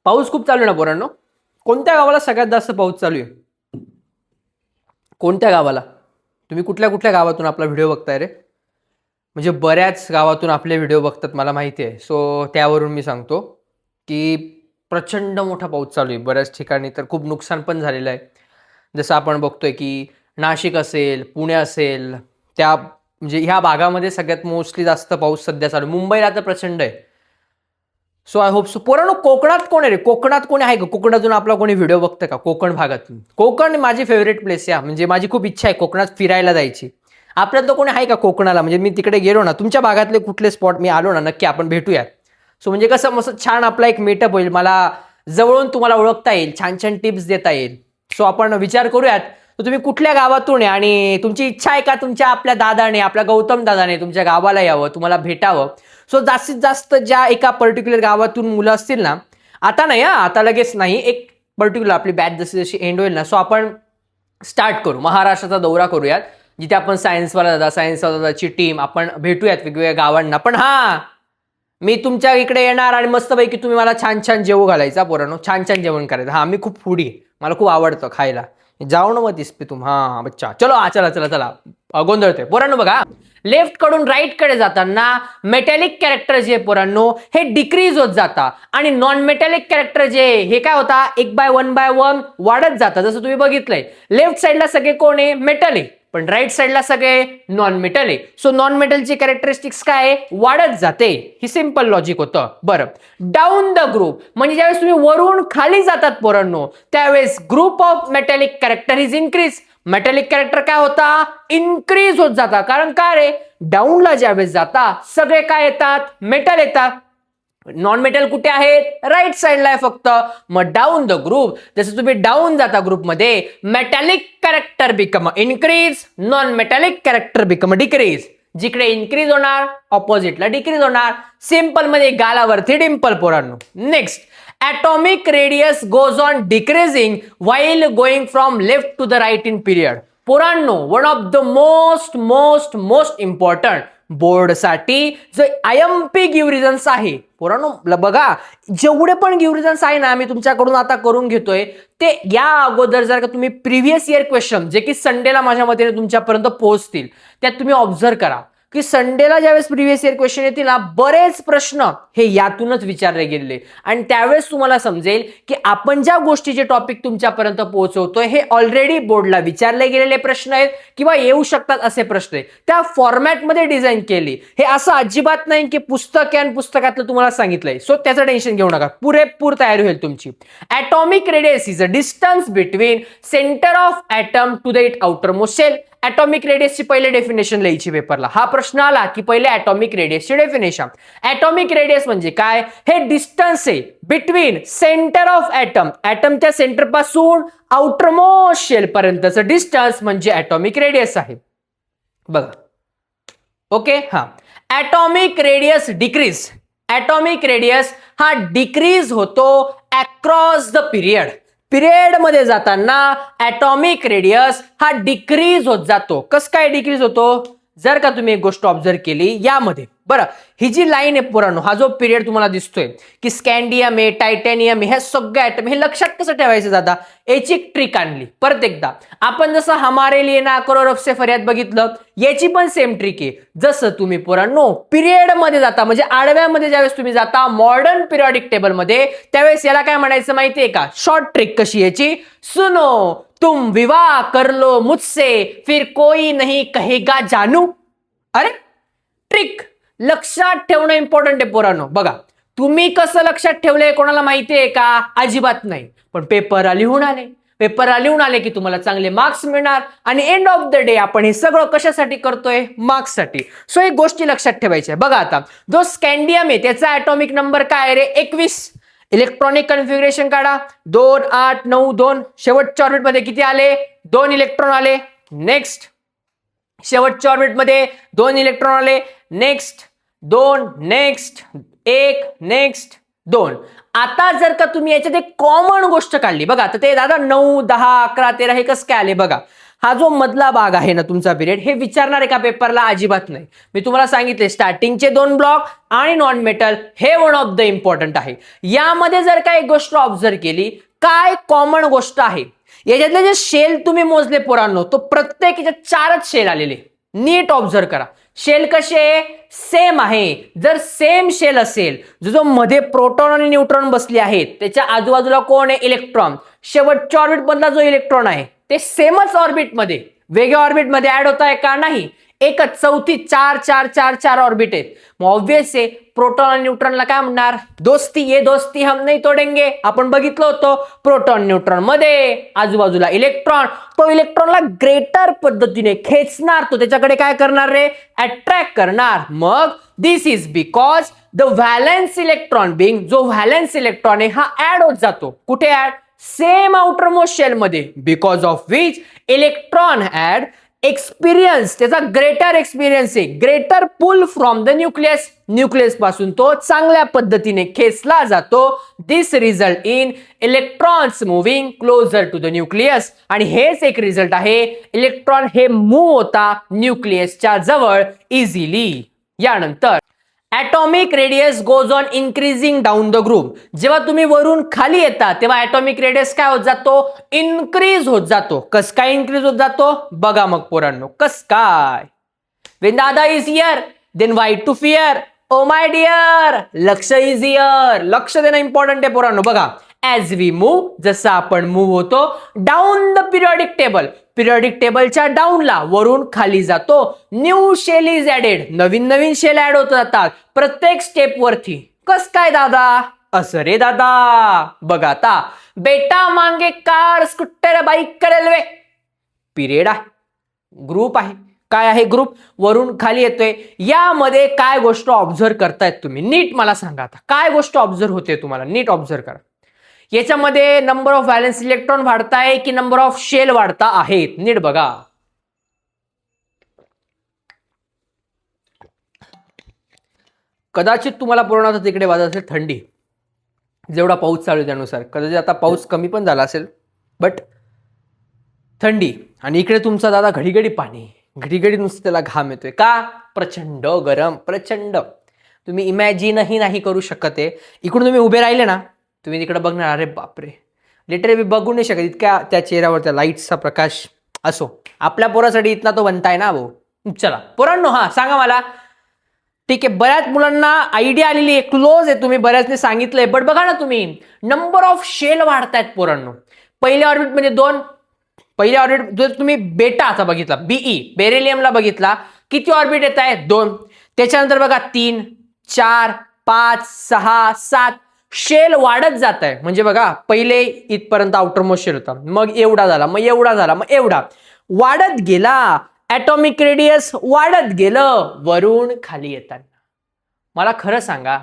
Speaker 1: पाऊस खूप चालू आहे ना पोरांनो? कोणत्या गावाला सगळ्यात जास्त पाऊस चालू आहे? कोणत्या गावाला? तुम्ही कुठल्या कुठल्या गावातून आपला व्हिडिओ बघताय रे? म्हणजे बऱ्याच गावातून आपले व्हिडिओ बघतात मला माहिती आहे. सो त्यावरून मी सांगतो की प्रचंड मोठा पाऊस चालू आहे बऱ्याच ठिकाणी. तर खूप नुकसान पण झालेलं आहे. जसं आपण बघतोय की नाशिक असेल, पुणे असेल, त्या म्हणजे ह्या भागामध्ये सगळ्यात मोस्टली जास्त पाऊस सध्या चालू. मुंबईला तर प्रचंड आहे. So I hope so. पोरांनो कोकणात कोण आहे रे? कोकणात कोणी आहे का? कोकणातून आपला कोणी व्हिडिओ बघतं का? कोकण भागातून. कोकण माझी फेवरेट प्लेस आहे. म्हणजे माझी खूप इच्छा आहे कोकणात फिरायला जायची. आपल्यात कोणी आहे का कोकणाला? म्हणजे मी तिकडे गेलो ना, तुमच्या भागातले कुठले स्पॉट मी आलो ना, नक्की आपण भेटूयात. सो म्हणजे कसं मस्त छान आपला एक मीटअप होईल. मला जवळून तुम्हाला ओळखता येईल, छान छान टिप्स देता येईल. सो आपण विचार करूयात, तर तुम्ही कुठल्या गावातून आहे आणि तुमची इच्छा आहे का तुमच्या आपल्या दादाने, आपल्या गौतम दादाने तुमच्या गावाला यावं, तुम्हाला भेटावं. सो जास्तीत जास्त ज्या एका पर्टिक्युलर गावातून मुलं असतील ना, आता नाही आता लगेच नाही, एक पर्टिक्युलर आपली बॅच जशी जशी एंड होईल ना, सो आपण स्टार्ट करू, महाराष्ट्राचा दौरा करूयात, जिथे आपण सायन्सवाला दादाची टीम आपण भेटूयात वेगवेगळ्या गावांना. पण मी तुमच्या इकडे येणार आणि मस्तपैकी तुम्ही मला छान छान जेवू घालायचा पोरांनो, छान छान जेवण करायचं. मी खूप फूडी आहे, मला खूप आवडतं खायला. जाऊ ना मग दिसते तुम बच्चा. चलो चला चला चला, गोंधळतोय पोरांनो. बघा, लेफ्ट कडून राईट कडे जाताना मेटॅलिक कॅरेक्टर जे पोरांनो हे डिक्रीज होत जाता आणि नॉन मेटॅलिक कॅरेक्टर जे हे काय होता, 1 बाय 1 वाढत जातं. जसं तुम्ही बघितलंय, लेफ्ट साईडला सगळे कोण आहे, मेटॅलिक, पण राईट साईडला सगळे नॉन मेटॅलिक. सो नॉन मेटलची कॅरेक्टरिस्टिक्स काय वाढत जाते. ही सिंपल लॉजिक होतं. बरं, डाऊन द ग्रुप म्हणजे ज्यावेळेस तुम्ही वरून खाली जातात पोरांनो, त्यावेळेस group of metallic character is increase. Metallic character काय होता, इन्क्रीज होत जाता. कारण काय रे, डाऊनला ज्यावेळेस जाता सगळे काय येतात, मेटल येतात. नॉन मेटल कुठे आहेत, राईट साईडला आहे फक्त. मग डाऊन द ग्रुप, जसं तुम्ही डाऊन जाता ग्रुपमध्ये, metallic character become increase, non metallic character become decrease. जिकडे इन्क्रीज होणार ऑपोजिटला डिक्रीज होणार. सिंपल मध्ये गालावरती डिंपल पोरांनो. Next, atomic radius goes on decreasing while going from left to the right in period. पोरांनो, one of the most important board साठी जो IMP गिव्ह रिझन्स आहे पोरांनो, बघा जेवढे गिव्ह रिझन्स आहे ना, मी तुमच्याकडून आता करून घेतोय, ते या अगोदर जर का तुम्ही प्रिव्हियस इयर क्वेश्चन जे की संडेला माझ्या मते तुमच्यापर्यंत पोहोचतील, त्यात तुम्ही ऑब्झर्व करा की संडेला ज्यावेळेस प्रिव्हियस इयर क्वेश्चन येतील ना, बरेच प्रश्न हे यातूनच विचारले गेलेले. आणि त्यावेळेस तुम्हाला समजेल की आपण ज्या गोष्टीचे टॉपिक तुमच्यापर्यंत पोहोचवतोय हे ऑलरेडी बोर्डला विचारले गेलेले प्रश्न आहेत किंवा येऊ शकतात असे प्रश्न आहेत. त्या फॉर्मॅटमध्ये डिझाईन केली. हे असं अजिबात नाही की पुस्तक आहे आणि पुस्तकातलं तुम्हाला सांगितलंय. सो त्याचं टेन्शन घेऊ नका, पुरेपूर तयारी होईल तुमची. Atomic radius is a distance between centre of atom to the it outermost shell. Atomic रेडियसची पहिले डेफिनेशन लिहायची पेपरला. हा प्रश्न आला की पहिले ॲटॉमिक रेडियसची डेफिनेशन. ॲटॉमिक रेडियस म्हणजे काय, हे डिस्टन्स आहे बिटवीन सेंटर ऑफ ॲटम, ॲटमच्या सेंटर पासून आउटर मोस्ट शेल पर्यंतचं डिस्टन्स म्हणजे ॲटॉमिक रेडियस आहे. बघा, okay. Atomic radius decrease, atomic radius हा डिक्रीज होतो अक्रॉस द पिरियड. पिरियड मध्ये जाताना ॲटॉमिक रेडियस हा डिक्रीज होत जातो. कसं काय डिक्रीज होतो, जर का तुम्ही एक गोष्ट ऑब्झर्व केली यामध्ये, बरं, ही जी लाईन आहे पुराणो, हा जो पिरियड तुम्हाला दिसतोय की स्कॅन्डियम आहे, टायटॅनियम आहे, हे सगळे ॲटम, हे लक्षात कसं ठेवायचं दादा, याची एक ट्रिक आणली. परत एकदा आपण जसं हमारे लिए ना करो रब से फरियाद बघितलं, याची पण सेम ट्रिक आहे. जसं तुम्ही पुराणो पिरियड मध्ये जाता म्हणजे आडव्यामध्ये ज्यावेळेस तुम्ही जाता मॉडर्न पिरियडिक टेबल मध्ये, त्यावेळेस याला काय म्हणायचं माहितीये का, शॉर्ट ट्रिक कशी याची, सुनो तुम विवाह कर लो मुझसे फिर कोई नहीं कहेगा जानू. अरे ट्रिक लक्षात ठेवणं इम्पॉर्टंट आहे पोरांनो. बघा, तुम्ही कसं लक्षात ठेवलंय कोणाला माहितीये का, अजिबात नाही. पण पेपरला लिहून आले की तुम्हाला चांगले मार्क्स मिळणार. आणि एंड ऑफ द डे आपण हे सगळं कशासाठी करतोय, मार्क्ससाठी. सो एक गोष्टी लक्षात ठेवायच्या. बघा, आता जो स्कॅन्डियम आहे त्याचा ॲटॉमिक नंबर काय रे, 21. इलेक्ट्रॉनिक कन्फिगरेशन काढा, 2 8 9 2. शेवटच्या ऑर्बिट मध्ये किती आले, 2 इलेक्ट्रॉन आले. नेक्स्ट, शेवटच्या ऑर्बिट मध्ये 2 इलेक्ट्रॉन आले. Next 2, next 1, next 2. आता जर का तुम्ही याच्यात एक कॉमन गोष्ट काढली, बघा आता ते दादा 9 10 11 13 हे कसं काय आले, बघा हा जो मधला भाग आहे ना तुमचा पिरियड, हे विचारणार आहे का पेपरला, अजिबात नाही. मी तुम्हाला सांगितले स्टार्टिंगचे 2 ब्लॉक आणि नॉन मेटल हे वन ऑफ द इम्पॉर्टंट आहे. यामध्ये जर का एक गोष्ट ऑब्झर्व केली, काय कॉमन गोष्ट आहे, याच्यातले जे शेल तुम्ही मोजले पोरांनो, तो प्रत्येक याच्यात 4च शेल आलेले. नीट ऑब्झर्व करा, शेल कसे सेम आहे. जर सेम शेल असेल, जो मध्ये प्रोटॉन आणि न्यूट्रॉन बसले आहेत, त्याच्या आजूबाजूला कोण आहे, इलेक्ट्रॉन. शेवटच्या ऑर्बिट मधला जो इलेक्ट्रॉन आहे ते सेमच ऑर्बिट मध्ये, वेगळ्या ऑर्बिट मध्ये ऍड होत आहे का, नाही. एकच, चौथी 4 ऑर्बिट आहेत. मग ऑब्वियस आहे प्रोटॉन आणि न्यूट्रॉनला काय म्हणणार, दोस्ती, ये दोस्ती हम नाही तोडेंगे. आपण बघितलं होतं प्रोटॉन न्यूट्रॉन मध्ये आजूबाजूला इलेक्ट्रॉन, तो इलेक्ट्रॉनला ग्रेटर पद्धतीने खेचणार, तो त्याच्याकडे काय करणार रे, अट्रॅक्ट करणार. मग this is because the valence electron being, जो व्हॅलेन्स इलेक्ट्रॉन आहे हा ऍड होत जातो. कुठे add, same outermost shell मध्ये. Because of which electron add experience, त्याचा ग्रेटर एक्सपिरियन्स आहे, greater pull from the nucleus, nucleus पासून तो चांगल्या पद्धतीने खेचला जातो. This result in electrons moving closer to the nucleus. आणि हेच एक रिझल्ट आहे, इलेक्ट्रॉन हे मूव्ह होता न्यूक्लियसच्या जवळ इझिली. यानंतर atomic radius goes on increasing down the group. जेव्हा तुम्ही वरून खाली येता तेव्हा ॲटॉमिक रेडियस काय होत जातो, इन्क्रीज होत जातो. कस काय इन्क्रीज होत जातो बघा मग पोरांनो, कस काय. When दादा is here then why to fear, o my dear लक्ष इज हियर. लक्ष देणं इम्पॉर्टंट आहे पोरांनो. बघा ॲज वी मूव्ह, जसं आपण मूव्ह होतो down the periodic table, periodic टेबलच्या डाऊनला, वरून खाली जातो, न्यू शेल इज ऍडेड, नवीन नवीन शेल ऍड होत जातात प्रत्येक स्टेप वरती. कस काय दादा, असं रे दादा. बघा आता, बेटा मांगे car scooter bike railway, period आहे, ग्रुप आहे. काय आहे ग्रुप, वरून खाली येतोय. यामध्ये काय गोष्ट ऑब्झर्व करतायत तुम्ही, नीट मला सांगा. आता काय गोष्ट ऑब्झर्व होते तुम्हाला, नीट ऑब्झर्व करा. याच्यामध्ये नंबर ऑफ व्हॅलेन्स इलेक्ट्रॉन वाढताय की नंबर ऑफ शेल वाढता आहेत, नीट बघा. कदाचित तुम्हाला पूर्ण तिकडे वाजत असेल थंडी, जेवढा पाऊस चालू आहे त्यानुसार. कदाचित आता पाऊस कमी पण झाला असेल, बट थंडी. आणि इकडे तुमचा दादा घडी पाणी, घडी नुसतं त्याला घाम येतोय. का, प्रचंड गरम, प्रचंड. तुम्ही इमॅजिनही नाही करू शकत आहे. इकडून तुम्ही उभे राहिले ना, तुम्ही तिकडे बघणार, अरे बापरे, लिटरली बघू नाही शकत इतक्या त्या चेहऱ्यावर त्या लाईटचा प्रकाश. असो, आपल्या पोरासाठी इथला तो बनताय ना भाऊ. चला पोरांनो, हा सांगा मला. ठीक आहे, बऱ्याच मुलांना आयडिया आलेली आहे, क्लोज आहे, तुम्ही बऱ्याचने सांगितलंय. बट बघा ना तुम्ही, नंबर ऑफ शेल वाढतायत पोरांनो. पहिल्या ऑर्बिट मध्ये 2, पहिल्या ऑर्बिट जर तुम्ही बेटाचा बघितला, बीई बेरिलियमला बघितला, किती ऑर्बिट येत आहे, 2. त्याच्यानंतर बघा 3, 4, 5, 6, 7 शेल वाढत जात आहे. म्हणजे बघा, पहिले इथपर्यंत आउटर मोस्ट शेल होता, मग एवढा झाला, मग एवढा झाला, मग एवढा वाढत गेला. ॲटॉमिक रेडियस वाढत गेलं वरून खाली येताना. मला खरं सांगा,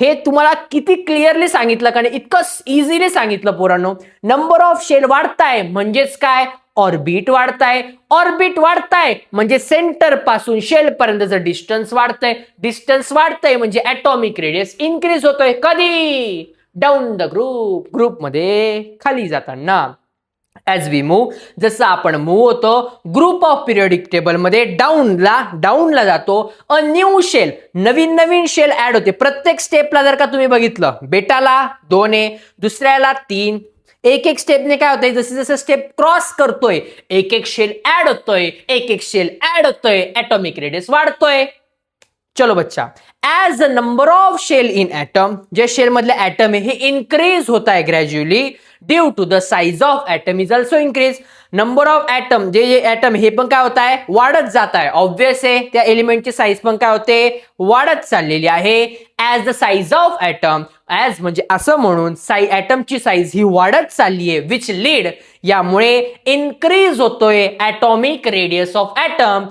Speaker 1: हे तुम्हाला किती क्लिअरली सांगितलं का नाही, इतकं इझिली सांगितलं पोरांनो. नंबर ऑफ शेल वाढताय म्हणजेच काय, ऑर्बिट वाढताय. ऑर्बिट वाढताय म्हणजे सेंटर पासून शेल पर्यंतचं डिस्टन्स वाढतंय. डिस्टन्स वाढतंय म्हणजे ॲटॉमिक रेडियस इन्क्रीज होतोय. कधी, डाऊन द ग्रुप, ग्रुपमध्ये खाली जाताना. ॲज वी मूव्ह, जसं आपण मूव्ह होतो ग्रुप ऑफ पिरियडिक टेबलमध्ये डाऊनला जातो. अ न्यू शेल, नवीन शेल ऍड होते प्रत्येक स्टेपला. जर का तुम्ही बघितलं, बेटाला 2 आहे, दुसऱ्याला 3, एक स्टेपने काय होतंय, जसे स्टेप क्रॉस करतोय एक शेल ऍड होतोय, एक शेल ऍड होतोय, ॲटॉमिक रेडियस वाढतोय. चलो बच्चा, as a number of shell in atom, जे शेल मधले ॲटम आहे हे इन्क्रीज होत आहे gradually due to the size of atom is also increase. Number of atom, जे ॲटम हे पण काय होत आहे, वाढत जात आहे. ऑब्वियस आहे, त्या एलिमेंटची साईज पण काय होते, वाढत चाललेली आहे. As the size of atom, as म्हणजे असं म्हणून ॲटमची साईज ही वाढत चालली आहे, विच लीड, यामुळे इन्क्रीज होतोय ॲटॉमिक रेडियस ऑफ ॲटम.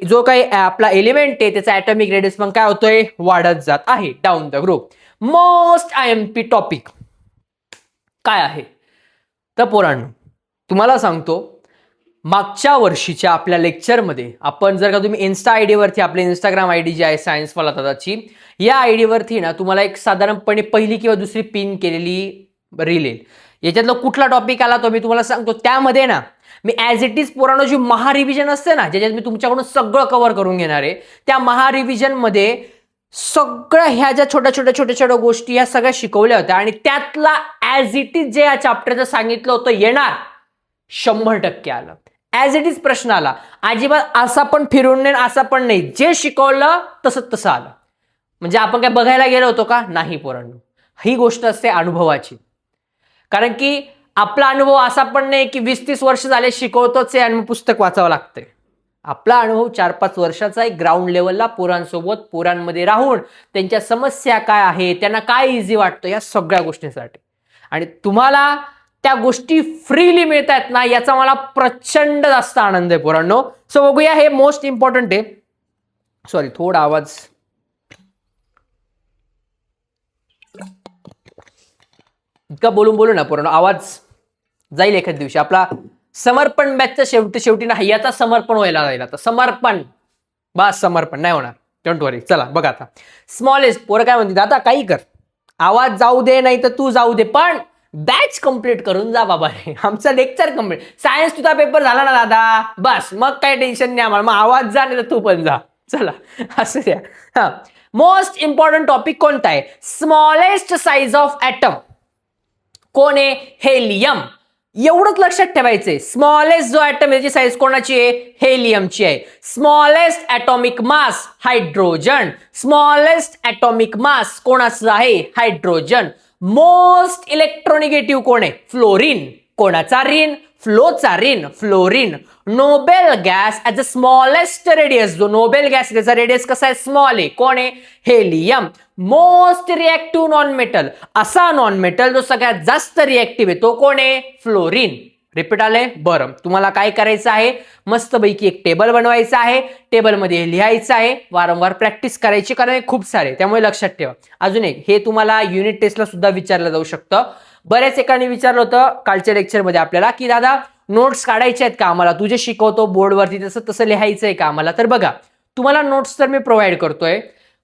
Speaker 1: जो काही आपला एलिमेंट आहे त्याचा ॲटॉमिक रेडियस पण काय होतोय, वाढत जात आहे down the group. Most IMP topic काय आहे तर पोरांनो, तुम्हाला सांगतो, मागच्या वर्षीच्या आपल्या लेक्चरमध्ये आपण, जर का तुम्ही इन्स्टा आयडी वरती, आपले इंस्टाग्राम आयडी जी आहे सायन्सवाला दादाची, या आयडी वरती ना तुम्हाला एक साधारणपणे पहिली किंवा दुसरी पिन केलेली रील येईल. याच्यातला कुठला टॉपिक आला तो मी तुम्हाला सांगतो. त्यामध्ये ना मी ॲज इट इज पोरांनो जी महारिव्हिजन असते ना, ज्याच्यात मी तुमच्याकडून सगळं कव्हर करून घेणार आहे, त्या महारिव्हिजन मध्ये सगळ्या ह्या ज्या छोट्या गोष्टी ह्या सगळ्या शिकवल्या होत्या. आणि त्यातला ॲज इट इज जे या चॅप्टरचं सांगितलं होतं येणार, 100% आलं. ॲज इट इज प्रश्न आला, अजिबात असा पण फिरून नाही, असा पण नाही, जे शिकवलं तसं आलं. म्हणजे आपण काय बघायला गेलो होतो का, नाही पोरांनो. ही गोष्ट असते अनुभवाची. कारण की आपला अनुभव असा पण नाही की 20-30 वर्ष झाले शिकवतोच आहे आणि पुस्तक वाचावं लागतंय. आपला अनुभव 4-5 वर्षाचा आहे, ग्राउंड लेवलला पोरांसोबत, पोरांमध्ये राहून त्यांच्या समस्या काय आहे, त्यांना काय इझी वाटतं, या सगळ्या गोष्टींसाठी. आणि तुम्हाला त्या गोष्टी फ्रीली मिळतात ना, याचा मला प्रचंड जास्त आनंद आहे पोरांनो. सो बघूया, हे मोस्ट इम्पॉर्टंट आहे. सॉरी, थोडा आवाज, इतका बोलून ना पोरांनो आवाज जाईल एखाद्या दिवशी. आपला समर्पण बॅचचा शेवटी ना याचा समर्पण व्हायला जाईल. आता समर्पण, बस समर्पण नाही होणार, डोंट वरी. चला बघा आता, स्मॉलेस्ट पोरं काय म्हणते, दादा काही कर, आवाज जाऊ दे नाही तर तू जाऊ दे, पण बॅच कंप्लीट करून जा बाबा रे. आमचा लेक्चर कंप्लीट, सायन्स तुझा पेपर झाला ना दादा, बस मग काय टेन्शन नाही आम्हाला, मग आवाज जा नाही तर तू पण जा. चला असं द्या. हा, मोस्ट इम्पॉर्टंट टॉपिक कोणता आहे? स्मॉलेस्ट साइज ऑफ ॲटम कोण आहे? हेलियम. एवढंच लक्षात ठेवायचंय, स्मॉलेस्ट जो ॲटम याची साईज कोणाची आहे? हेलियमची आहे. Smallest atomic mass hydrogen. Smallest atomic mass कोणाचं आहे? हायड्रोजन. मोस्ट इलेक्ट्रोनिगेटिव्ह कोण आहे? फ्लोरीन. कोणाचा रिन? फ्लोचा रिन, fluorine. Noble gas as a smallest radius, जो नोबेल गॅस त्याचा रेडियस कसा आहे? स्मॉल आहे. कोण आहे? Helium. Most reactive non metal, असा नॉन मेटल जो सगळ्यात जास्त रिएक्टिव्ह आहे तो कोण आहे? फ्लोरीन. रिपीट आले? बरं, तुम्हाला काय करायचं आहे? मस्तपैकी एक टेबल बनवायचं आहे, टेबलमध्ये लिहायचं आहे, वारंवार प्रॅक्टिस करायची, कारण खूप सारे, त्यामुळे लक्षात ठेवा. अजून एक, हे तुम्हाला युनिट टेस्टला सुद्धा विचारलं जाऊ शकतं. बऱ्याच एकाने विचारलं होतं कालच्या लेक्चरमध्ये आपल्याला की दादा नोट्स काढायचे आहेत का आम्हाला, तुझे शिकवतो बोर्डवरती तसं तसं लिहायचं आहे का आम्हाला. तर बघा, तुम्हाला नोट्स तर मी प्रोव्हाइड करतोय.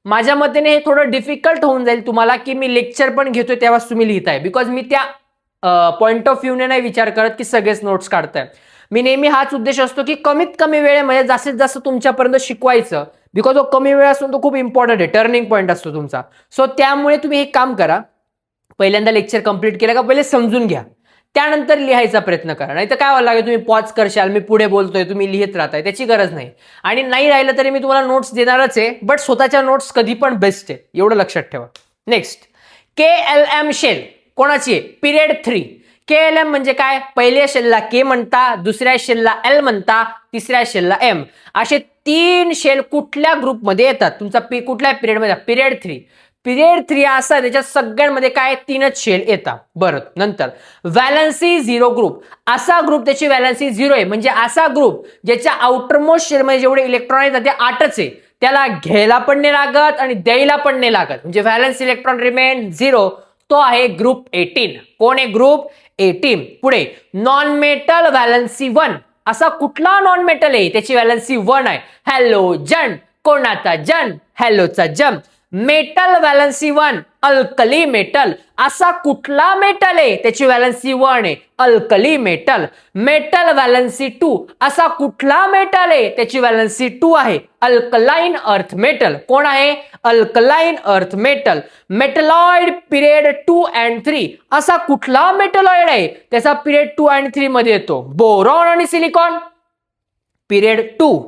Speaker 1: माझ्या मतेने हे थोडं डिफिकल्ट होऊन जाईल तुम्हाला की मी लेक्चर पण घेतोय तेव्हाच तुम्ही लिहिताय, बिकॉज मी त्या पॉइंट ऑफ व्ह्यूने नाही विचार करत की सगळेच नोट्स काढताय. मी नेहमी हाच उद्देश असतो की कमीत कमी वेळेमध्ये जास्तीत जास्त तुमच्यापर्यंत शिकवायचं, बिकॉज तो कमी वेळ असतो तो खूप इम्पॉर्टंट आहे, टर्निंग पॉईंट असतो तुमचा. सो त्यामुळे तुम्ही एक काम करा, पहिल्यांदा लेक्चर कंप्लीट केलं का पहिले समजून घ्या, त्यानंतर लिहायचा प्रयत्न करा. नाही तर काय व्हायला लागेल, तुम्ही पॉज करशाल, मी पुढे बोलतोय, तुम्ही लिहित राहताय, त्याची गरज नाही. आणि नाही राहिलं तरी मी तुम्हाला नोट्स देणारच आहे, बट स्वतःच्या नोट्स कधी पण बेस्ट आहे, एवढं लक्षात ठेवा. नेक्स्ट, KLM शेल कोणाची आहे? पिरियड 3. KLM म्हणजे काय? पहिल्या शेलला के म्हणता, दुसऱ्या शेलला L म्हणता, तिसऱ्या शेलला M. असे 3 शेल कुठल्या ग्रुपमध्ये येतात? तुमचा कुठल्या पिरियडमध्ये? पिरियड 3. पिरियड 3 असा, त्याच्या सगळ्यांमध्ये काय? 3च शेल येतात. बरं, नंतर व्हॅलन्सी 0 ग्रुप, असा ग्रुप त्याची व्हॅलन्सी 0 आहे, म्हणजे असा ग्रुप ज्याच्या आउटरमोस्ट शेलमध्ये जेवढे इलेक्ट्रॉन येतात ते 8च आहे, त्याला घ्यायला पण नाही लागत आणि द्यायला पण नाही लागत, म्हणजे व्हॅलन्स इलेक्ट्रॉन रिमेन 0. तो आहे ग्रुप 18. कोण आहे? ग्रुप 18. पुढे नॉन मेटल व्हॅलन्सी 1, असा कुठला नॉन मेटल आहे? त्याची व्हॅलन्सी 1 आहे. हॅलोजन. कोणाचा जन? हॅलोचा जन. मेटल व्हॅलन्सी 1, अल्कली मेटल, असा कुठला मेटल आहे? त्याची व्हॅलन्सी 1 आहे. Alkali metal. मेटल व्हॅलन्सी 2, असा कुठला मेटल आहे? त्याची व्हॅलन्सी 2 आहे. Alkaline earth metal. कोण आहे? Alkaline earth metal. Metalloid period 2 and 3, असा कुठला मेटलॉइड आहे? त्याचा पिरियड 2 and 3 मध्ये येतो. बोरॉन आणि सिलिकॉन. पिरियड 2,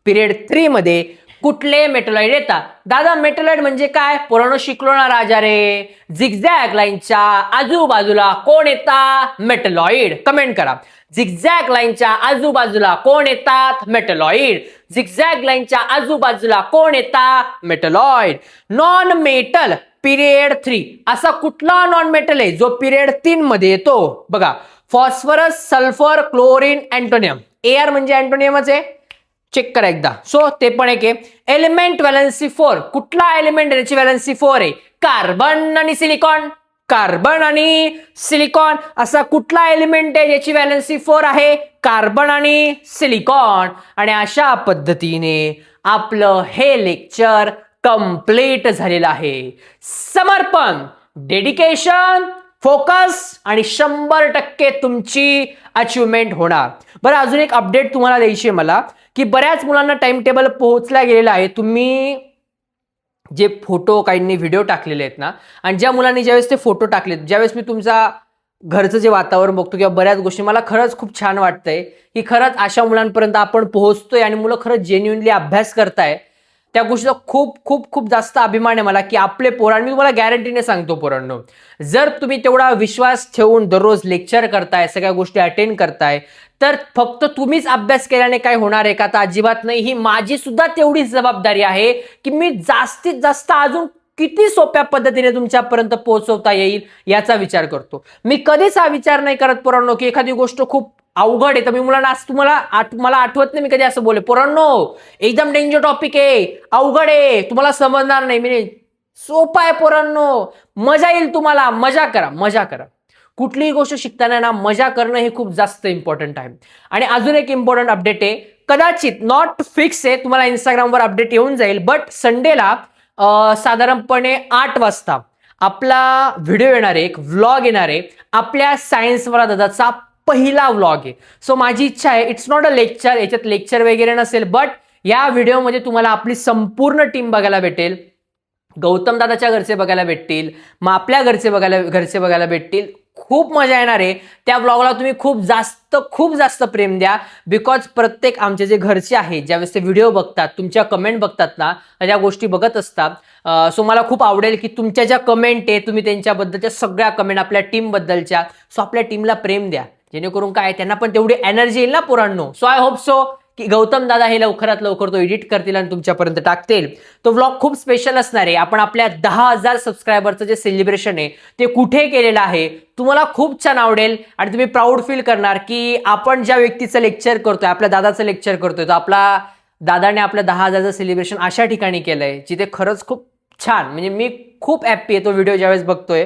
Speaker 1: पिरियड 3 मध्ये कुठले मेटलॉइड येतात? दादा मेटलॉइड म्हणजे काय? पुराणं शिकलो ना राजा रे. झिगझॅग लाईनच्या आजूबाजूला कोण येतात? मेटलॉइड. कमेंट करा, झिगझॅग लाईनच्या आजूबाजूला कोण येतात? मेटलॉइड. झिगझॅग लाईनच्या आजूबाजूला कोण येतात? मेटलॉइड. नॉन मेटल पिरियड 3, असा कुठला नॉन मेटल आहे जो पिरियड 3 मध्ये येतो? बघा, फॉस्फरस, सल्फर, क्लोरीन, अँटोनियम. AR म्हणजे अँटोनियमच आहे, चेक करा एकदा. सो ते पण एक आहे. एलिमेंट व्हॅलन्सी 4, कुठला एलिमेंट आहे? त्याची व्हॅलन्सी 4 आहे. कार्बन आणि सिलिकॉन. कार्बन आणि सिलिकॉन, असा कुठला एलिमेंट आहे ज्याची व्हॅलन्सी 4 आहे? कार्बन आणि सिलिकॉन. आणि अशा पद्धतीने आपलं हे लेक्चर कंप्लीट झालेलं आहे. समर्पण, डेडिकेशन, फोकस आणि 100% तुमची अचिव्हमेंट होणार. बरं, अजून एक अपडेट तुम्हाला द्यायची आहे मला, की बऱ्याच मुलांना टाइम टेबल पोहोचला गेलेला आहे. तुम्ही जे फोटो काहींनी व्हिडिओ टाकलेले आहेत ना, आणि ज्या मुलांनी ज्यावेळेस ते फोटो टाकलेत, ज्यावेळेस मी तुमचा घरचं जे वातावरण बघतो किंवा बऱ्याच गोष्टी, मला खरंच खूप छान वाटतंय की खरंच अशा मुलांपर्यंत आपण पोहोचतोय आणि मुलं खरंच जेन्युइनली अभ्यास करताय. त्या गोष्टीचा खूप खूप खूप जास्त अभिमान आहे मला की आपले पोरांनो, मी तुम्हाला गॅरंटीने सांगतो पोरांनो, जर तुम्ही तेवढा विश्वास ठेवून दररोज लेक्चर करताय, सगळ्या गोष्टी अटेंड करताय, तर फक्त तुम्हीच अभ्यास केल्याने काय होणार आहे का? तर अजिबात नाही. ही माझी सुद्धा तेवढीच जबाबदारी आहे की मी जास्तीत जास्त अजून किती सोप्या पद्धतीने तुमच्यापर्यंत पोहोचवता येईल याचा विचार करतो. मी कधीच हा विचार नाही करत पोरांनो की एखादी गोष्ट खूप अवघड आहे तर मी मुलांना आज मला आठवत नाही मी कधी असं बोले, पोरांनो एकदम डेंजर टॉपिक आहे, अवघड आहे, तुम्हाला समजणार नाही. मी सोपा आहे पोरांनो, मजा येईल तुम्हाला, मजा करा, मजा करा. कुठलीही गोष्ट शिकताना ना मजा करणं हे खूप जास्त इम्पॉर्टंट आहे. आणि अजून एक इम्पॉर्टंट अपडेट आहे, कदाचित नॉट फिक्स आहे, तुम्हाला इंस्टाग्रामवर अपडेट येऊन जाईल, बट संडेला साधारणपणे 8 वाजता आपला व्हिडिओ येणार आहे, एक व्लॉग येणार आहे, आपल्या सायन्सवाला दादाचा पहिला व्लॉग आहे. सो माझी इच्छा आहे, इट्स नॉट अ लेक्चर, याच्यात लेक्चर वगैरे नसेल, बट या व्हिडिओमध्ये तुम्हाला आपली संपूर्ण टीम बघायला भेटेल. गौतम दादाच्या घरचे बघायला भेटतील, मग आपल्या घरचे बघायला भेटतील. खूप मजा येणार आहे. त्या व्लॉगला तुम्ही खूप जास्त प्रेम द्या, बिकॉज प्रत्येक आमचे जे घरचे आहेत ज्यावेळेस ते व्हिडिओ बघतात, तुमच्या कमेंट बघतात ना, त्या गोष्टी बघत असतात. सो मला खूप आवडेल की तुमच्या ज्या कमेंट आहे, तुम्ही त्यांच्याबद्दलच्या सगळ्या कमेंट आपल्या टीमबद्दलच्या, सो आपल्या टीमला प्रेम द्या, जेणेकरून काय त्यांना पण तेवढी एनर्जी येईल ना पोरांनो. सो आय होप सो की गौतम दादा हे लवकरात लवकर तो एडिट करतील आणि तुमच्यापर्यंत टाकतील. तो व्लॉग खूप स्पेशल असणार आहे. आपण आपल्या 10,000 सबस्क्रायबरचं जे सेलिब्रेशन आहे ते कुठे केलेलं आहे, तुम्हाला खूप छान आवडेल आणि तुम्ही प्राऊड फील करणार की आपण ज्या व्यक्तीचं लेक्चर करतोय, आपल्या दादाचं लेक्चर करतोय, तो आपला दादाने आपल्या 10,000चं सेलिब्रेशन अशा ठिकाणी केलंय जिथे खरंच खूप छान, म्हणजे मी खूप हॅप्पी आहे तो व्हिडिओ ज्यावेळेस बघतोय.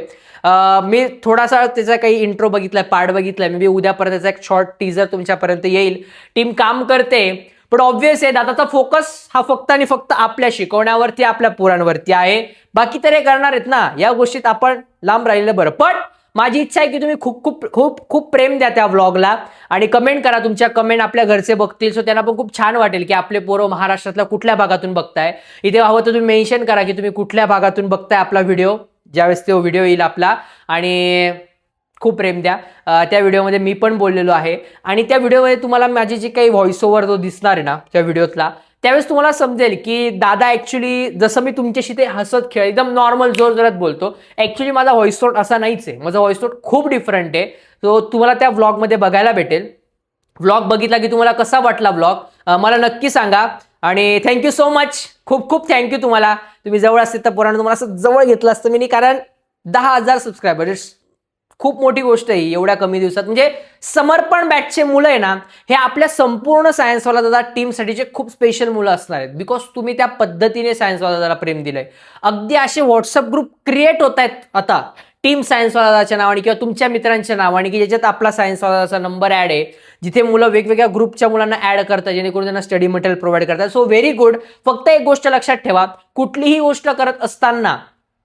Speaker 1: मी थोडासा त्याचा काही इंट्रो बघितलाय, पार्ट बघितलाय, मे बी उद्यापर्यंत त्याचा एक शॉर्ट टीजर तुमच्यापर्यंत येईल. टीम काम करते, पण ऑब्व्हियस आहे दादाचा फोकस हा फक्त आणि फक्त आपल्या शिकवण्यावरती, आपल्या पोरांवरती आहे. बाकी तर हे करणार आहेत ना, या गोष्टीत आपण लांब राहिलेलं बरं. पण माझी इच्छा आहे की तुम्ही खूप खूप खूप खूप प्रेम द्या त्या व्लॉगला आणि कमेंट करा. तुमच्या कमेंट आपल्या घरचे बघतील, सो त्यांना पण खूप छान वाटेल की आपले पोरं महाराष्ट्रातल्या कुठल्या भागातून बघताय. इथे हवं तर तुम्ही मेन्शन करा की तुम्ही कुठल्या भागातून बघताय आपला व्हिडिओ, ज्यावेळेस तो व्हिडिओ येईल आपला. आणि खूप प्रेम द्या. त्या व्हिडिओमध्ये मी पण बोललेलो आहे आणि त्या व्हिडिओमध्ये तुम्हाला माझी जी काही व्हॉइस ओव्हर जो दिसणार आहे ना त्या व्हिडिओतला, त्यावेळेस तुम्हाला समजेल की दादा ॲक्च्युली जसं मी तुमच्याशी ते हसत खेळ एकदम नॉर्मल जोरात बोलतो, ॲक्च्युली माझा व्हॉइस नोट असा नाहीच आहे. माझा व्हॉइस नोट खूप डिफरंट आहे. तो तुम्हाला त्या व्लॉगमध्ये बघायला भेटेल. व्लॉग बघितला की तुम्हाला कसा वाटला व्लॉग मला नक्की सांगा. आणि थँक्यू सो मच, खूप खूप थँक्यू तुम्हाला. तुम्ही जवळ असते तर पोरांनो तुम्हाला असं जवळ घेतलं असतं मी नाही, कारण 10,000 सबस्क्रायबर खूप मोठी गोष्ट आहे एवढ्या कमी दिवसात. म्हणजे समर्पण बॅचचे मुलं आहे ना, हे आपल्या संपूर्ण सायन्सवाला दादा टीमसाठीचे खूप स्पेशल मुलं असणार आहेत, बिकॉज तुम्ही त्या पद्धतीने सायन्सवाला दादाला प्रेम दिलंय. अगदी असे व्हॉट्सअप ग्रुप क्रिएट होत आहेत आता टीम सायन्सवाला दादाच्या नावाने किंवा तुमच्या मित्रांच्या नावाने, की ज्याच्यात आपला सायन्सवाला दादाचा नंबर ॲड आहे, जिथे मुलं वेगवेगळ्या ग्रुपच्या मुलांना ॲड करतात जेणेकरून त्यांना स्टडी मटेरियल प्रोव्हाइड करतात. So very good. फक्त एक गोष्ट लक्षात ठेवा, कुठलीही गोष्ट करत असताना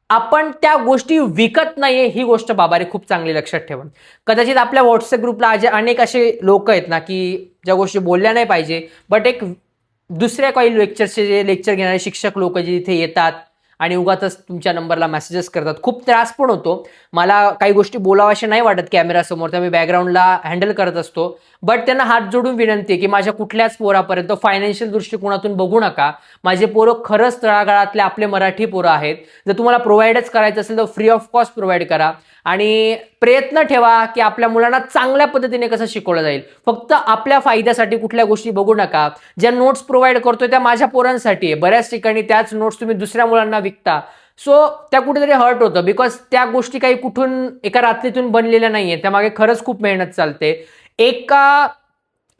Speaker 1: आपण त्या गोष्टी विकत नाहीये, ही गोष्ट बाबारे खूप चांगली लक्षात ठेवा. कदाचित आपल्या व्हॉट्सअप ग्रुपला अनेक असे लोक आहेत ना की ज्या गोष्टी बोलल्या नाही पाहिजे, बट एक दुसऱ्या काही लेक्चरचे जे लेक्चर घेणारे शिक्षक लोक जे इथे येतात आणि उगाच तुमच्या नंबरला मेसेजेस करतात, खूप त्रास पण होतो. मला काही गोष्टी बोलावाशा नाही वाटत कॅमेरासमोर, तर मी बॅकग्राऊंडला हँडल करत असतो. बट त्यांना हात जोडून विनंती आहे की माझ्या कुठल्याच पोरापर्यंत फायनान्शियल दृष्टिकोनातून बघू नका. माझे पोरं खरंच तळागाळातले आपले मराठी पोरं आहेत. जर तुम्हाला प्रोव्हाइडच करायचं असेल तर फ्री ऑफ कॉस्ट प्रोव्हाइड करा आणि प्रयत्न ठेवा की आपल्या मुलांना चांगल्या पद्धतीने कसं शिकवलं जाईल. फक्त आपल्या फायद्यासाठी कुठल्या गोष्टी बघू नका. ज्या नोट्स प्रोव्हाइड करतोय त्या माझ्या पोरांसाठी आहे. बऱ्याच ठिकाणी त्याच नोट्स तुम्ही दुसऱ्या मुलांना विकता, सो त्या कुठेतरी हर्ट होतं, बिकॉज त्या गोष्टी काही कुठून एका रात्रीतून बनलेल्या नाहीये, त्यामागे खरंच खूप मेहनत चालते.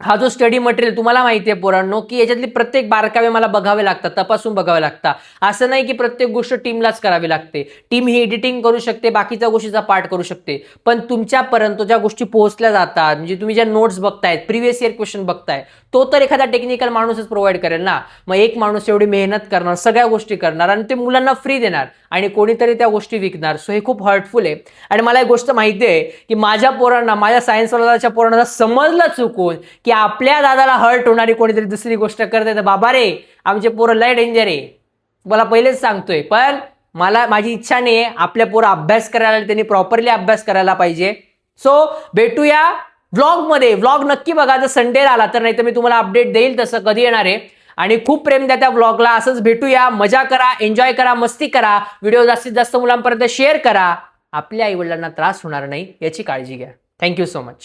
Speaker 1: हा जो स्टडी मटेरियल तुम्हाला माहिती आहे पोरांनो की याच्यातली प्रत्येक बारकावे मला बघावे लागतात, तपासून बघावे लागतात. असं नाही की प्रत्येक गोष्ट टीमलाच करावी लागते. टीम ही एडिटिंग करू शकते, बाकीच्या गोष्टीचा पार्ट करू शकते, पण तुमच्यापर्यंत ज्या गोष्टी पोहोचल्या जातात, म्हणजे तुम्ही ज्या नोट्स बघतायत, प्रिव्हियस इयर क्वेश्चन बघताय, तो तर एखादा टेक्निकल माणूसच प्रोव्हाइड करेल ना. मग एक माणूस एवढी मेहनत करणार, सगळ्या गोष्टी करणार आणि ते मुलांना फ्री देणार आणि कोणीतरी त्या गोष्टी विकणार. सो हे खूप हर्टफुल आहे. आणि मला एक गोष्ट माहिती आहे की माझ्या पोरांना, माझ्या सायन्सवाल्याच्या पोरांना समजलं चुकून की आपल्या दादाला हर्ट होणारी कोणीतरी दुसरी गोष्ट करते, तर बाबा रे आमचे पोरं लय डेंजर आहे, मला पहिलेच सांगतोय. पण माझी इच्छा नाही आहे. आपल्या पोरं अभ्यास करायला, त्यांनी प्रॉपरली अभ्यास करायला पाहिजे. सो भेटूया व्लॉगमध्ये. व्लॉग नक्की बघा, जर संडेला आला तर, नाही तर मी तुम्हाला अपडेट देईल तसं कधी येणार आहे. आणि खूप प्रेम द्या त्या व्लॉगला. असंच भेटूया, मजा करा, एन्जॉय करा, मस्ती करा, व्हिडिओ जास्तीत जास्त मुलांपर्यंत शेअर करा. आपल्या आईवडिलांना त्रास होणार नाही याची काळजी घ्या. Thank you so much.